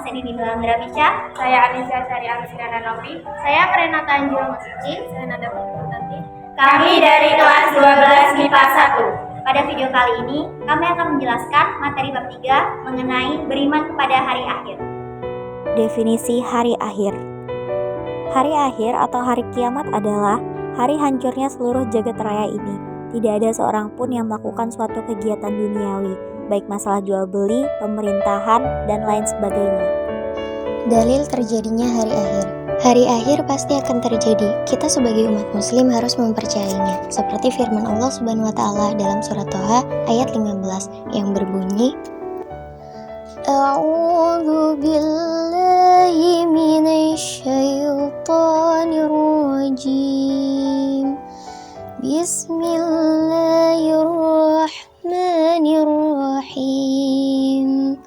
saya Dini Belandra Bica. Saya Anissa Sari Alisirana Novi. Saya Renata Anjil Masuci. Saya Nada Putranti. Kami dari kelas 12 MIPA 1. Pada video kali ini, kami akan menjelaskan materi bab 3 mengenai beriman kepada hari akhir. Definisi hari akhir. Hari akhir atau hari kiamat adalah hari hancurnya seluruh jagat raya ini. Tidak ada seorang pun yang melakukan suatu kegiatan duniawi, baik masalah jual beli, pemerintahan, dan lain sebagainya. Dalil terjadinya hari akhir. Hari akhir pasti akan terjadi. Kita sebagai umat muslim harus mempercayainya. Seperti firman Allah Subhanahu wa taala dalam surat Thaha ayat 15 yang berbunyi, A'udzu billahi minasy syaithanir rajim. Bismillahirrahmanirrahim.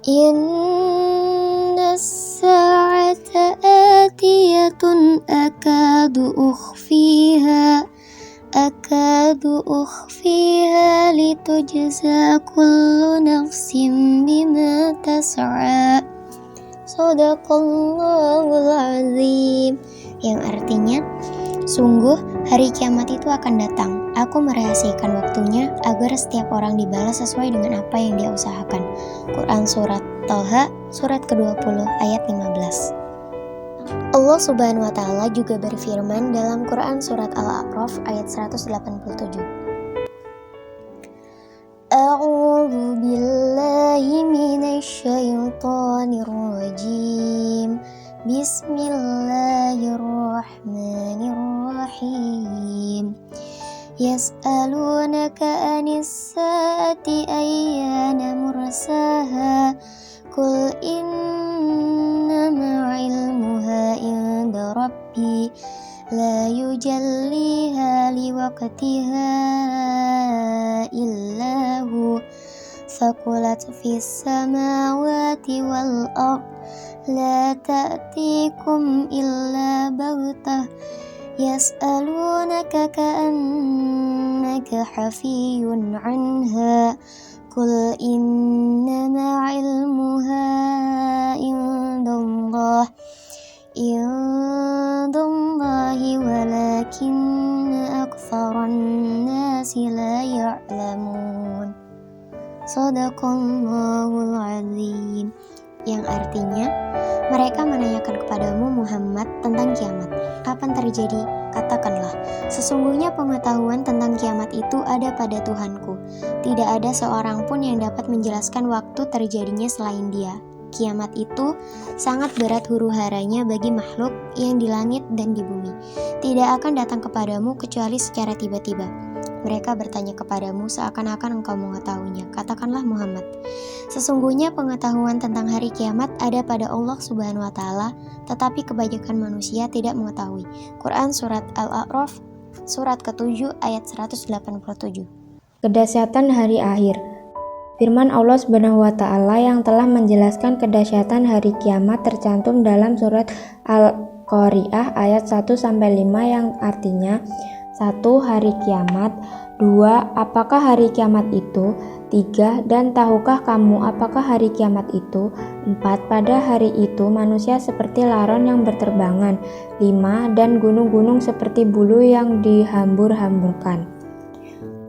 Inna as-sa'ata atiyatun akadu ukhfiha litujza kullu nafsin bima tas'a. Shadaqallahul azim. Yang artinya, sungguh hari kiamat itu akan datang. Aku merahasiakan waktunya agar setiap orang dibalas sesuai dengan apa yang dia usahakan. Quran Surat Thaha, surat ke-20 ayat 15. Allah Subhanahu wa taala juga berfirman dalam Quran Surat Al-A'raf ayat 187. A'udzu billahi minasy syaithanir rajim. Bismillahirrahmanirrahim. Yas'alunaka anis saati ayyana mursaha. Qul innama ilmuha inda rabbi la yujalliha liwaqtiha illahu faqulat fis samawati wal ard la ta'tikum illa baghtah yas'alunaka ka'annaka hafiyun anha qul innama ilmuha indallahi walakinna aktsaran nasi la ya'lamun. Shadaqallahul azim. Yang artinya, mereka menanyakan kepadamu Muhammad tentang kiamat. Kapan terjadi? Katakanlah, sesungguhnya pengetahuan tentang kiamat itu ada pada Tuhanku. Tidak ada seorang pun yang dapat menjelaskan waktu terjadinya selain Dia. Kiamat itu sangat berat huru-haranya bagi makhluk yang di langit dan di bumi. Tidak akan datang kepadamu kecuali secara tiba-tiba. Mereka bertanya kepadamu seakan-akan engkau mengetahuinya. Katakanlah Muhammad, sesungguhnya pengetahuan tentang hari kiamat ada pada Allah Subhanahu wa taala, tetapi kebanyakan manusia tidak mengetahui. Quran Surat Al-A'raf, surat ke-7 ayat 187. Kedahsyatan hari akhir. Firman Allah Subhanahu wa taala yang telah menjelaskan kedahsyatan hari kiamat tercantum dalam surat Al-Qari'ah ayat 1-5 yang artinya 1. Hari kiamat. 2. Apakah hari kiamat itu? 3. Dan tahukah kamu apakah hari kiamat itu? 4. Pada hari itu manusia seperti laron yang berterbangan. 5. Dan gunung-gunung seperti bulu yang dihambur-hamburkan.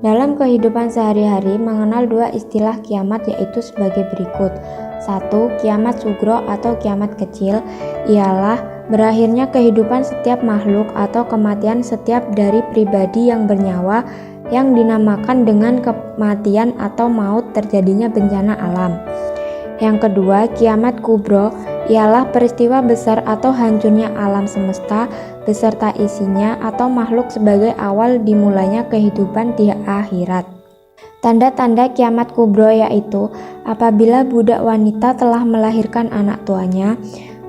Dalam kehidupan sehari-hari mengenal dua istilah kiamat yaitu sebagai berikut. 1. Kiamat sugro atau kiamat kecil ialah berakhirnya kehidupan setiap makhluk atau kematian setiap dari pribadi yang bernyawa yang dinamakan dengan kematian atau maut terjadinya bencana alam. Yang kedua, kiamat kubro ialah peristiwa besar atau hancurnya alam semesta beserta isinya atau makhluk sebagai awal dimulainya kehidupan di akhirat. Tanda-tanda kiamat kubro yaitu apabila budak wanita telah melahirkan anak tuanya,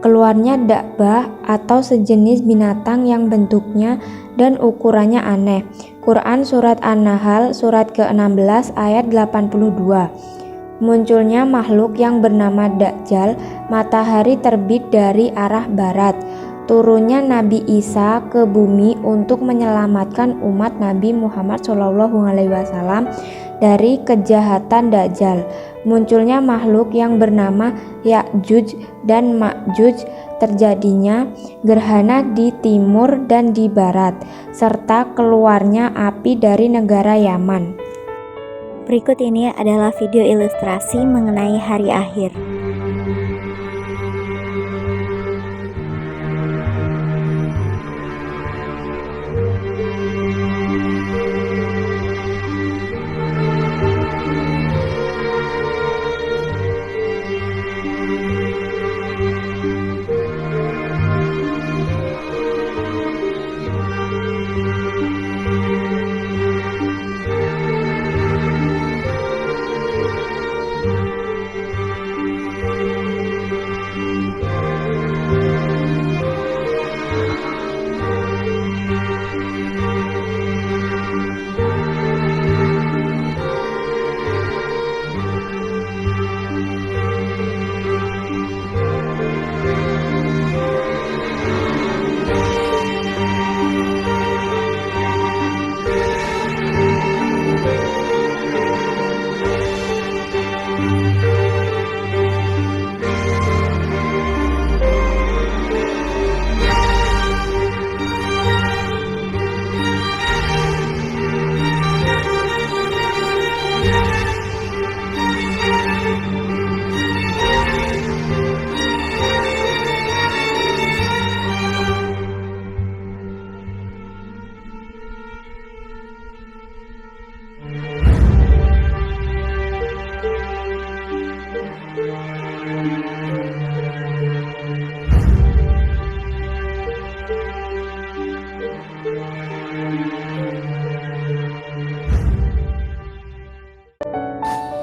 keluarnya dakbah atau sejenis binatang yang bentuknya dan ukurannya aneh. Quran Surat An-Nahl surat ke-16 ayat 82. Munculnya makhluk yang bernama Dajjal, matahari terbit dari arah barat. Turunnya Nabi Isa ke bumi untuk menyelamatkan umat Nabi Muhammad SAW dari kejahatan Dajjal. Munculnya makhluk yang bernama Ya'juj dan Ma'juj, terjadinya gerhana di timur dan di barat, serta keluarnya api dari negara Yaman. Berikut ini adalah video ilustrasi mengenai hari akhir.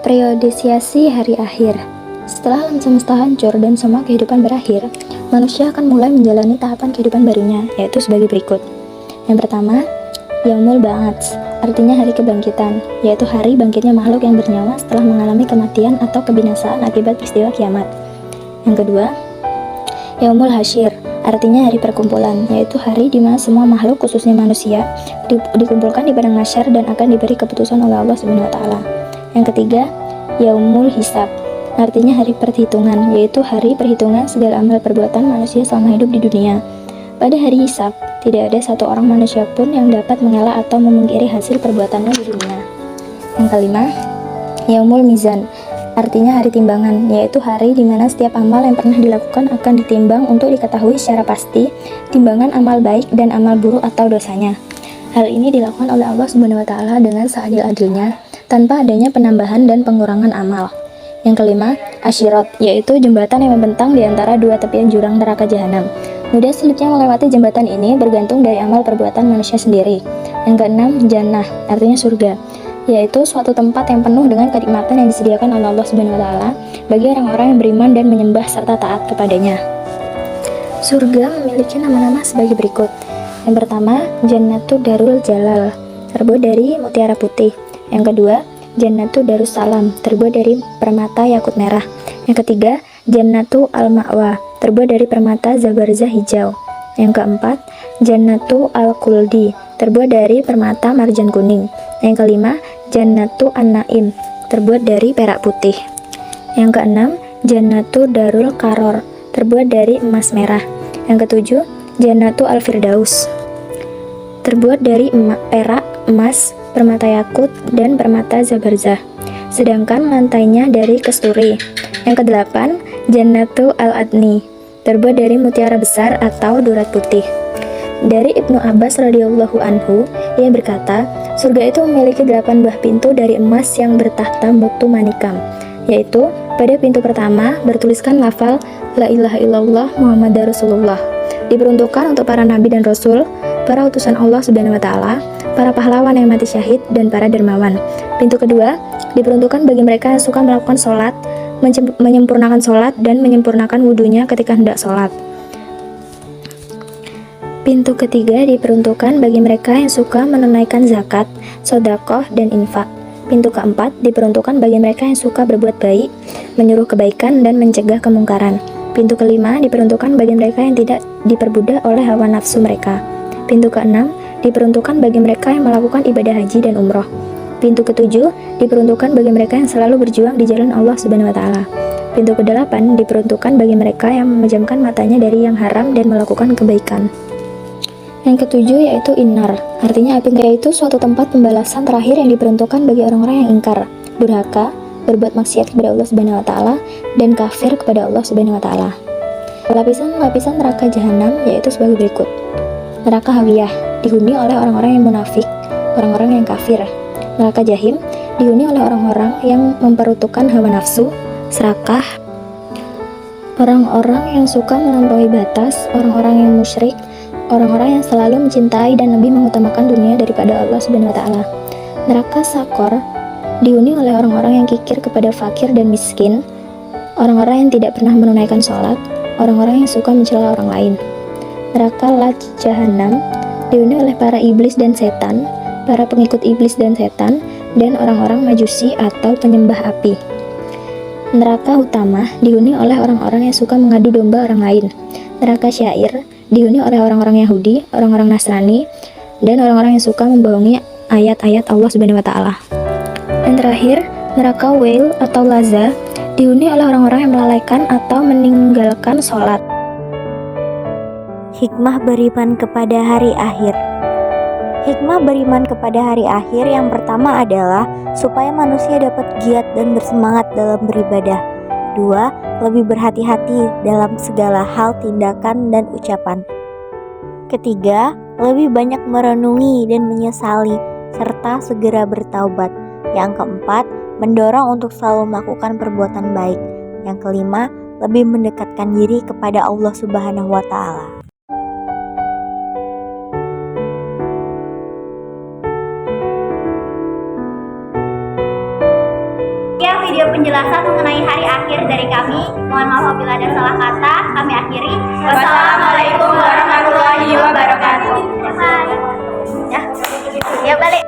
Periodisasi hari akhir. Setelah alam semesta hancur dan semua kehidupan berakhir, manusia akan mulai menjalani tahapan kehidupan barunya, yaitu sebagai berikut. Yang pertama, Yaumul Ba'ats, artinya hari kebangkitan, yaitu hari bangkitnya makhluk yang bernyawa setelah mengalami kematian atau kebinasaan akibat peristiwa kiamat. Yang kedua, Yaumul Hasyir, artinya hari perkumpulan, yaitu hari di mana semua makhluk, khususnya manusia, dikumpulkan di padang mahsyar dan akan diberi keputusan oleh Allah Subhanahu wa taala. Yang ketiga, Yaumul Hisab, artinya hari perhitungan, yaitu hari perhitungan segala amal perbuatan manusia selama hidup di dunia. Pada hari hisab, tidak ada satu orang manusia pun yang dapat mengelak atau memungkiri hasil perbuatannya di dunia. Yang kelima, Yaumul Mizan, artinya hari timbangan, yaitu hari di mana setiap amal yang pernah dilakukan akan ditimbang untuk diketahui secara pasti timbangan amal baik dan amal buruk atau dosanya. Hal ini dilakukan oleh Allah Subhanahu wa taala dengan seadil-adilnya, tanpa adanya penambahan dan pengurangan amal. Yang kelima, Asyirat, yaitu jembatan yang membentang di antara dua tepian jurang neraka jahanam. Mudah sulitnya melewati jembatan ini bergantung dari amal perbuatan manusia sendiri. Yang keenam, Jannah, artinya surga, yaitu suatu tempat yang penuh dengan kenikmatan yang disediakan oleh Allah Subhanahu wa taala bagi orang-orang yang beriman dan menyembah serta taat kepadanya. Surga memiliki nama-nama sebagai berikut. Yang pertama, Jannatu Darul Jalal, terbuat dari mutiara putih. Yang kedua, Jannatu Darussalam, terbuat dari permata yakut merah. Yang ketiga, Jannatu Al-Ma'wa, terbuat dari permata zabarzah hijau. Yang keempat, Jannatu Al-Khuldi, terbuat dari permata marjan kuning. Yang kelima, Jannatu An-Naim, terbuat dari perak putih. Yang keenam, Jannatu Darul Qaror, terbuat dari emas merah. Yang ketujuh, Jannatu Al-Firdaus, terbuat dari perak, emas, permata yakut, dan permata zabarzah, sedangkan lantainya dari kesturi. Yang kedelapan, Jannatu Al-Adni, terbuat dari mutiara besar atau durat putih. Dari Ibnu Abbas radhiyallahu anhu, ia berkata, surga itu memiliki 8 buah pintu dari emas yang bertahta mutu manikam, yaitu pada pintu pertama bertuliskan lafal La ilaha illallah Muhammadar Rasulullah, diperuntukkan untuk para nabi dan rasul, para utusan Allah Subhanahu wa taala, para pahlawan yang mati syahid, dan para dermawan. Pintu kedua diperuntukkan bagi mereka yang suka melakukan sholat, menyempurnakan sholat, dan menyempurnakan wudhunya ketika hendak sholat. Pintu ketiga diperuntukkan bagi mereka yang suka menunaikan zakat, sedekah, dan infak. Pintu keempat diperuntukkan bagi mereka yang suka berbuat baik, menyuruh kebaikan, dan mencegah kemungkaran. Pintu kelima diperuntukkan bagi mereka yang tidak diperbudak oleh hawa nafsu mereka. Pintu keenam diperuntukkan bagi mereka yang melakukan ibadah haji dan umroh. Pintu ketujuh diperuntukkan bagi mereka yang selalu berjuang di jalan Allah Subhanahu wa taala. Pintu kedelapan diperuntukkan bagi mereka yang memejamkan matanya dari yang haram dan melakukan kebaikan. Yang ketujuh yaitu innar, artinya api neraka, yaitu suatu tempat pembalasan terakhir yang diperuntukkan bagi orang-orang yang ingkar, durhaka, berbuat maksiat kepada Allah Subhanahu wa taala dan kafir kepada Allah Subhanahu wa taala. Lapisan neraka jahanam yaitu sebagai berikut. Neraka hawiyah dihuni oleh orang-orang yang munafik, orang-orang yang kafir. Neraka jahim dihuni oleh orang-orang yang memperuntukkan hawa nafsu, serakah, orang-orang yang suka melampaui batas, orang-orang yang musyrik, orang-orang yang selalu mencintai dan lebih mengutamakan dunia daripada Allah Subhanahu wa taala. Neraka sakor dihuni oleh orang-orang yang kikir kepada fakir dan miskin, orang-orang yang tidak pernah menunaikan sholat, orang-orang yang suka mencela orang lain. Neraka laj jahanam dihuni oleh para iblis dan setan, para pengikut iblis dan setan, dan orang-orang majusi atau penyembah api. Neraka utama dihuni oleh orang-orang yang suka mengadu domba orang lain. Neraka syair dihuni oleh orang-orang Yahudi, orang-orang Nasrani, dan orang-orang yang suka membohongi ayat-ayat Allah Subhanahu wa taala. Dan terakhir, neraka wail atau laza dihuni oleh orang-orang yang melalaikan atau meninggalkan sholat. Hikmah beriman kepada hari akhir. Hikmah beriman kepada hari akhir yang pertama adalah supaya manusia dapat giat dan bersemangat dalam beribadah. 2. Lebih berhati-hati dalam segala hal tindakan dan ucapan. Ketiga, lebih banyak merenungi dan menyesali serta segera bertaubat. Yang keempat, mendorong untuk selalu melakukan perbuatan baik. Yang kelima, lebih mendekatkan diri kepada Allah Subhanahu wa taala. Ya, video penjelasan mengenai hari akhir dari kami. Mohon maaf apabila ada salah kata. Kami akhiri. Wassalamualaikum warahmatullahi wabarakatuh. Bye. Ya, balik.